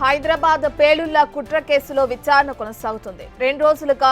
హైదరాబాద్ పేలుళ్ల కుట్ర కేసులో విచారణ కొనసాగుతుంది. 2 రోజులుగా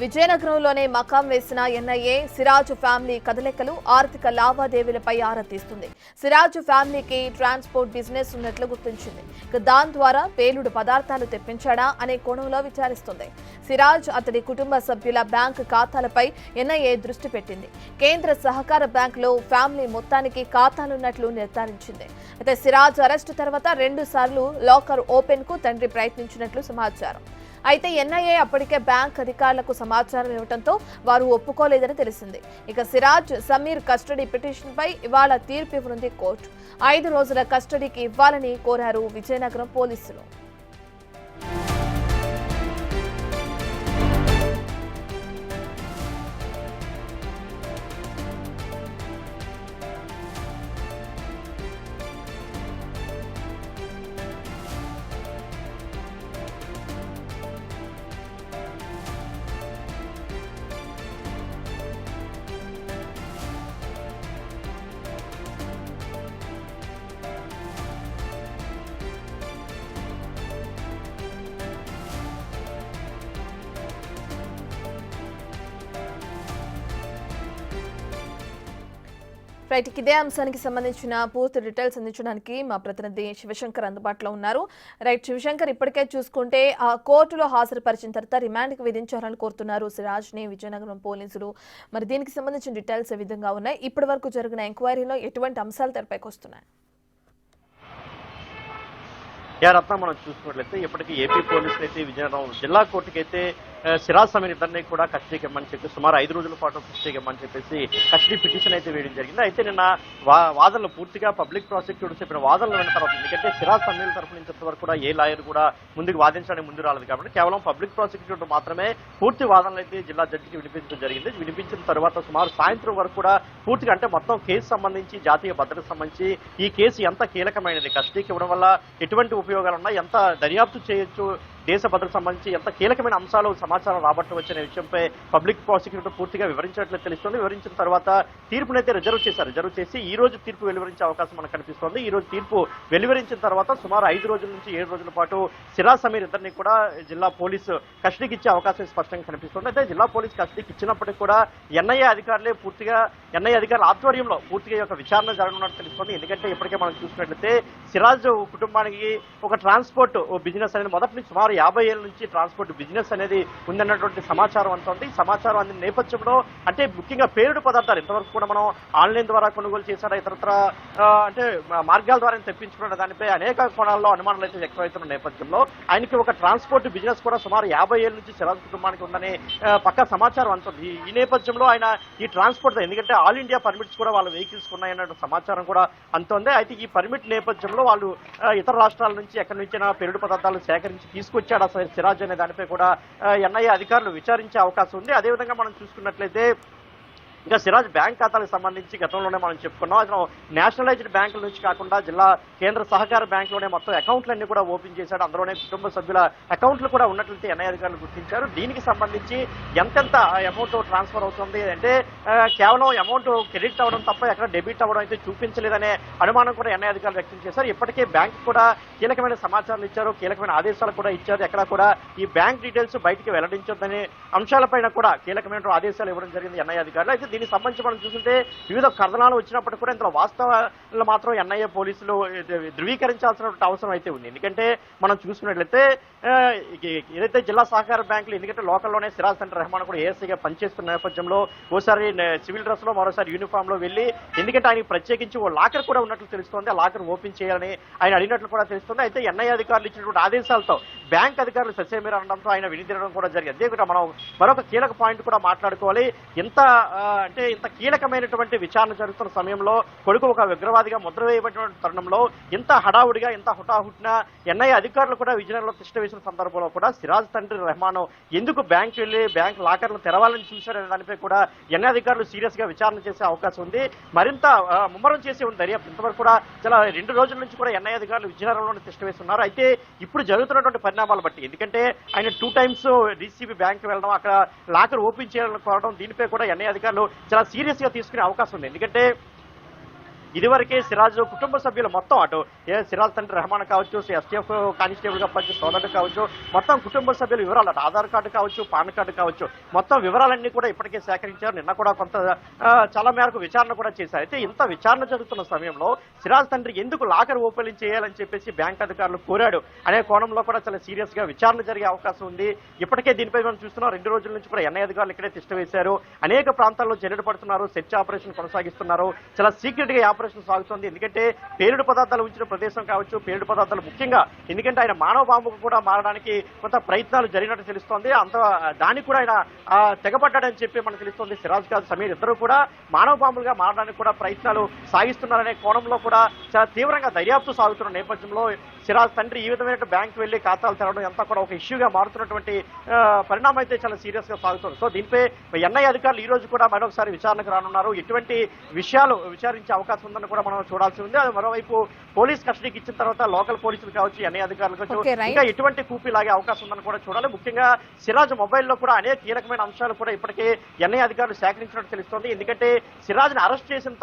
విజయనగరంలోనే మకాం వేసిన ఎన్ఐఏ సిరాజ్ ఫ్యామిలీ కదలికలు, ఆర్థిక లావాదేవీలపై ఆరా తీస్తుంది. సిరాజ్ ఫ్యామిలీకి ట్రాన్స్పోర్ట్ బిజినెస్ ఉన్నట్లు గుర్తించింది. దాని ద్వారా పేలుడు పదార్థాలు తెప్పించాడా అనే కోణంలో విచారిస్తుంది. సిరాజ్, అతడి కుటుంబ సభ్యుల బ్యాంకు ఖాతాలపై ఎన్ఐఏ దృష్టి పెట్టింది. కేంద్ర సహకార బ్యాంకులో ఫ్యామిలీ మొత్తానికి ఖాతాలున్నట్లు నిర్ధారించింది. అయితే సిరాజ్ అరెస్టు తర్వాత 2 సార్లు లాకర్ ఓపెన్ కు తండ్రి ప్రయత్నించినట్లు సమాచారం. అయితే ఎన్ఐఏ అప్పటికే బ్యాంక్ అధికారులకు సమాచారం ఇవ్వడంతో వారు ఒప్పుకోలేదని తెలిసింది. ఇక సిరాజ్, సమీర్ కస్టడీ పిటిషన్పై ఇవాళ తీర్పు ఇవ్వనుంది కోర్టు. 5 రోజుల కస్టడీకి ఇవ్వాలని కోరారు విజయనగరం పోలీసులు. రైట్, ఇదే అంశానికి సంబంధించిన పూర్తి డీటెయిల్స్ అందించడానికి మా ప్రతినిధి శివశంకర్ అందుబాటులో ఉన్నారు. రైట్ శివశంకర్, ఇప్పటికే చూసుకుంటే ఆ కోర్టులో హాజరుపరిచిన తర్వాత రిమాండ్కి విధించాలని కోరుతున్నారు సిరాజ్ని విజయనగరం పోలీసులు. మరి దీనికి సంబంధించిన డీటెయిల్స్ ఏ విధంగా ఉన్నాయి? ఇప్పటి వరకు జరిగిన ఎంక్వైరీలో ఎటువంటి అంశాలు తెరపైకి వస్తున్నాయి? రత్న, మనం చూసుకున్నట్లయితే ఇప్పటికీ ఏపీ పోలీసులు అయితే విజయనగరం జిల్లా కోర్టుకైతే సిరాజ్ సమీర్ ఇద్దరిని కూడా కస్టడీకి ఇవ్వమని చెప్పి సుమారు 5 రోజుల పాటు కస్టడీకి ఇవ్వమని చెప్పేసి కస్టడీ పిటిషన్ అయితే వేయడం జరిగింది. అయితే నిన్న వాదనలు పూర్తిగా పబ్లిక్ ప్రాసిక్యూటర్ చెప్పిన వాదనలు విన్న తర్వాత, ఎందుకంటే సిరాజ్ సమీర్ తరఫు నుంచి ఇంతవరకు కూడా ఏ లాయర్ కూడా ముందుకు వాదించడానికి ముందు రాలేదు కాబట్టి కేవలం పబ్లిక్ ప్రాసిక్యూటర్ మాత్రమే పూర్తి వాదనలు అయితే జిల్లా జడ్జికి వినిపించడం జరిగింది. వినిపించిన తర్వాత సుమారు సాయంత్రం వరకు కూడా పూర్తిగా, అంటే మొత్తం కేసు సంబంధించి, జాతీయ భద్రతకు సంబంధించి ఈ కేసు ఎంత కీలకమైనది, కస్టడీకి ఇవ్వడం వల్ల ఎటువంటి ఉపయోగాలు ఉన్నాయి, ఎంత దర్యాప్తు చేయొచ్చు, దేశ భద్రతకు సంబంధించి ఎంత కీలకమైన అంశాలు సమాచారం రాబట్టవచ్చు అనే విషయంపై పబ్లిక్ ప్రాసిక్యూటర్ పూర్తిగా వివరించినట్లు తెలుస్తోంది. వివరించిన తర్వాత తీర్పునైతే రిజర్వ్ చేశారు. రిజర్వ్ చేసి ఈ రోజు తీర్పు వెలువరించే అవకాశం మనకు కనిపిస్తోంది. ఈ రోజు తీర్పు వెలువరించిన తర్వాత సుమారు 5 రోజుల నుంచి 7 రోజుల పాటు సిరాజ్ సమీర్ ఇద్దరిని కూడా జిల్లా పోలీసు కస్టడీకి ఇచ్చే అవకాశం స్పష్టంగా కనిపిస్తోంది. అయితే జిల్లా పోలీసు కస్టడీకి ఇచ్చినప్పటికీ కూడా ఎన్ఐఏ అధికారులే పూర్తిగా, ఎన్ఐఏ అధికారుల ఆధ్వర్యంలో పూర్తిగా యొక్క విచారణ జరగనున్నట్టు తెలుస్తోంది. ఎందుకంటే ఇప్పటికే మనం చూసినట్లయితే సిరాజ్ కుటుంబానికి ఒక ట్రాన్స్పోర్ట్ బిజినెస్ అనేది మొదటి నుంచి సుమారు 50 ఏళ్ల నుంచి ట్రాన్స్పోర్ట్ బిజినెస్ అనేది ఉందన్నటువంటి సమాచారం అంతా ఉంది. సమాచారం అందిన నేపథ్యంలో, అంటే ముఖ్యంగా పేలుడు పదార్థాలు ఇంతవరకు కూడా మనం ఆన్లైన్ ద్వారా కొనుగోలు చేశాడా, ఇతరత్ర అంటే మార్గాల ద్వారా తెప్పించుకున్న దానిపై అనేక కోణాల్లో అనుమానాలు అయితే వ్యక్తమవుతున్న నేపథ్యంలో ఆయనకి ఒక ట్రాన్స్పోర్ట్ బిజినెస్ కూడా సుమారు 50 ఏళ్ల నుంచి సిరాజ్ కుటుంబానికి ఉందని పక్కా సమాచారం అందుతుంది. ఈ నేపథ్యంలో ఆయన ఈ ట్రాన్స్పోర్ట్, ఎందుకంటే ఆల్ ఇండియా పర్మిట్స్ కూడా వాళ్ళ వెహికల్స్ ఉన్నాయన్న సమాచారం కూడా అందుతుంది. అయితే ఈ పర్మిట్ నేపథ్యంలో వాళ్ళు ఇతర రాష్ట్రాల నుంచి ఎక్కడి నుంచైనా పేలుడు పదార్థాలు సేకరించి తీసుకొచ్చాడు సిరాజ్ అనే దానిపై కూడా ఎన్ఐఏ అధికారులు విచారించే అవకాశం ఉంది. అదేవిధంగా మనం చూసుకున్నట్లయితే ఇంకా సిరాజ్ బ్యాంక్ ఖాతాలకు సంబంధించి గతంలోనే మనం చెప్పుకున్నాం. అతను నేషనలైజ్డ్ బ్యాంకుల నుంచి కాకుండా జిల్లా కేంద్ర సహకార బ్యాంకులోనే మొత్తం అకౌంట్లన్నీ కూడా ఓపెన్ చేశాడు. అందులోనే కుటుంబ సభ్యుల అకౌంట్లు కూడా ఉన్నట్లయితే ఎన్ఐఏ అధికారులు గుర్తించారు. దీనికి సంబంధించి ఎంతెంత అమౌంట్ ట్రాన్స్ఫర్ అవుతుంది అంటే కేవలం అమౌంట్ క్రెడిట్ అవ్వడం తప్ప ఎక్కడ డెబిట్ అవ్వడం అయితే చూపించలేదనే అనుమానం కూడా ఎన్ఐఏ అధికారులు వ్యక్తం చేశారు. ఇప్పటికే బ్యాంక్ కూడా కీలకమైన సమాచారాలు ఇచ్చారు, కీలకమైన ఆదేశాలు కూడా ఇచ్చారు. ఎక్కడ కూడా ఈ బ్యాంక్ డీటెయిల్స్ బయటికి వెల్లడించొద్దనే అంశాలపైన కూడా కీలకమైన ఆదేశాలు ఇవ్వడం జరిగింది ఎన్ఐఏ అధికారులు. అయితే దీనికి సంబంధించి మనం చూస్తుంటే వివిధ కథనాలు వచ్చినప్పటికీ కూడా ఇందులో వాస్తవాలు మాత్రం ఎన్ఐఏ పోలీసులు ధృవీకరించాల్సిన అవసరం అయితే ఉంది. ఎందుకంటే మనం చూసుకున్నట్లయితే ఏదైతే జిల్లా సహకార బ్యాంకులు, ఎందుకంటే లోకల్లోనే సిరాజ్ సెంటర్ రెహమాన్ కూడా ఏఎస్ఐగా పనిచేస్తున్న నేపథ్యంలో ఓసారి సివిల్ డ్రెస్ లో, మరోసారి యూనిఫామ్ లో వెళ్లి, ఎందుకంటే ఆయనకి ప్రత్యేకించి ఓ లాకర్ కూడా ఉన్నట్లు తెలుస్తోంది. ఆ లాకర్ ఓపెన్ చేయాలని ఆయన అడిగినట్లు కూడా తెలుస్తుంది. అయితే ఎన్ఐఏ అధికారులు ఇచ్చినటువంటి ఆదేశాలతో బ్యాంక్ అధికారులు ససేమీర అనడంతో ఆయన వినిదిరడం కూడా జరిగింది. అదే మనం మరొక కీలక పాయింట్ కూడా మాట్లాడుకోవాలి. ఇంత కీలకమైనటువంటి విచారణ జరుగుతున్న సమయంలో కొడుకు ఒక ఉగ్రవాదిగా ముద్ర వేయబడినటువంటి తరుణంలో ఇంత హడావుడిగా, ఇంత హుటాహుటిన ఎన్ఐఏ అధికారులు కూడా విజయనగరంలో తిష్ట వేసిన సందర్భంలో కూడా సిరాజ్ తండ్రి రెహమాన్ ఎందుకు బ్యాంక్ వెళ్లి బ్యాంక్ లాకర్లు తెరవాలని చూశారనే దానిపై కూడా ఎన్ఐఏ అధికారులు సీరియస్ గా విచారణ చేసే అవకాశం ఉంది. మరింత ముమ్మరం చేసి ఉంది దర్యాప్తు. ఇంతవరకు కూడా చాలా 2 రోజుల నుంచి కూడా ఎన్ఐఏ అధికారులు విజయనగరంలోనే తిష్ట వేస్తున్నారు. అయితే ఇప్పుడు జరుగుతున్నటువంటి పరిణామాలు బట్టి, ఎందుకంటే ఆయన 2 times డీసీబీ బ్యాంక్ వెళ్ళడం, అక్కడ లాకర్ ఓపెన్ చేయాలని కోరడం, దీనిపై కూడా ఎన్ఐఏ అధికారులు చాలా సీరియస్ గా తీసుకునే అవకాశం ఉంది. ఎందుకంటే ఇదివరకే సిరాజ్ కుటుంబ సభ్యులు మొత్తం అటు సిరాజ్ తండ్రి రెహమాన్ కావచ్చు, ఎస్టీఎఫ్ కానిస్టేబుల్ గా పనిచేసే సోదరుడు కావచ్చు, మొత్తం కుటుంబ సభ్యుల వివరాలు అటు ఆధార్ కార్డు కావచ్చు, పాన్ కార్డు కావచ్చు, మొత్తం వివరాలన్నీ కూడా ఇప్పటికే సేకరించారు. నిన్న కూడా కొంత చాలా మేరకు విచారణ కూడా చేశారు. అయితే ఇంత విచారణ జరుగుతున్న సమయంలో సిరాజ్ తండ్రి ఎందుకు లాకర్ ఓపెనింగ్ చేయాలని చెప్పేసి బ్యాంక్ అధికారులు కోరాడు అనే కోణంలో కూడా చాలా సీరియస్ గా విచారణ జరిగే అవకాశం ఉంది. ఇప్పటికే దీనిపై మనం చూస్తున్నాం, 2 రోజుల నుంచి కూడా ఎన్ఐ అధికారులు ఇక్కడే తిష్ట వేశారు. అనేక ప్రాంతాల్లో జల్లెడ పడుతున్నారు, సెర్చ్ ఆపరేషన్ కొనసాగిస్తున్నారు. చాలా సీక్రెట్ గా ఆపరేషన్ సాగుతుంది. ఎందుకంటే పేలుడు పదార్థాలు ఉంచిన ప్రదేశం కావచ్చు, పేలుడు పదార్థాలు ముఖ్యంగా ఎందుకంటే ఆయన మానవ బాంబుకు కూడా మారడానికి కొంత ప్రయత్నాలు జరిగినట్టు తెలుస్తోంది. అంత దానికి కూడా ఆయన తెగబడ్డాడని చెప్పి మనకు తెలుస్తోంది. సిరాజ్ కాదు సమీర్ ఇద్దరు కూడా మానవ బాంబులుగా మారడానికి కూడా ప్రయత్నాలు సాగిస్తున్నారనే కోణంలో కూడా చాలా తీవ్రంగా దర్యాప్తు సాగుతున్న నేపథ్యంలో సిరాజ్ తండ్రి ఈ విధమైన బ్యాంకు వెళ్లి ఖాతాలు తెరవడం అంతా కూడా ఒక ఇష్యూగా మారుతున్నటువంటి పరిణామం అయితే చాలా సీరియస్ గా సాగుతుంది. సో దీనిపై ఎన్ఐ అధికారులు ఈ రోజు కూడా మరొకసారి విచారణకు రానున్నారు. ఎటువంటి విషయాలు విచారించే అవకాశం ఉందని కూడా మనం చూడాల్సి ఉంది. అది మరోవైపు పోలీస్ కస్టడీకి ఇచ్చిన తర్వాత లోకల్ పోలీసులు కావచ్చు, ఎన్ఐ అధికారులు కావచ్చు, ఇంకా ఎటువంటి కూపీ లాగే అవకాశం ఉందని కూడా చూడాలి. ముఖ్యంగా సిరాజ్ మొబైల్లో కూడా అనేక కీలకమైన అంశాలు కూడా ఇప్పటికే ఎన్ఐ అధికారులు సేకరించినట్టు తెలుస్తోంది. ఎందుకంటే సిరాజ్ ని అరెస్ట్ చేసిన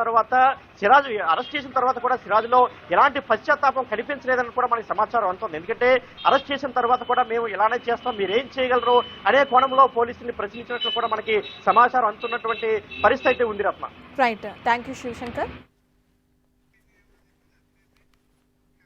తర్వాత కూడా సిరాజ్ లో ఎలాంటి పశ్చాత్తాపం కనిపించలేదని కూడా మనకి సమాచారం అందుతుంది. ఎందుకంటే అరెస్ట్ చేసిన తర్వాత కూడా మేము ఇలానే చేస్తాం, మీరేం చేయగలరు అనే కోణంలో పోలీసుల్ని ప్రశ్నించినట్లు కూడా మనకి సమాచారం అందుతున్నటువంటి పరిస్థితి అయితే ఉంది. రత్న రైట్, థ్యాంక్ యూ శివశంకర్.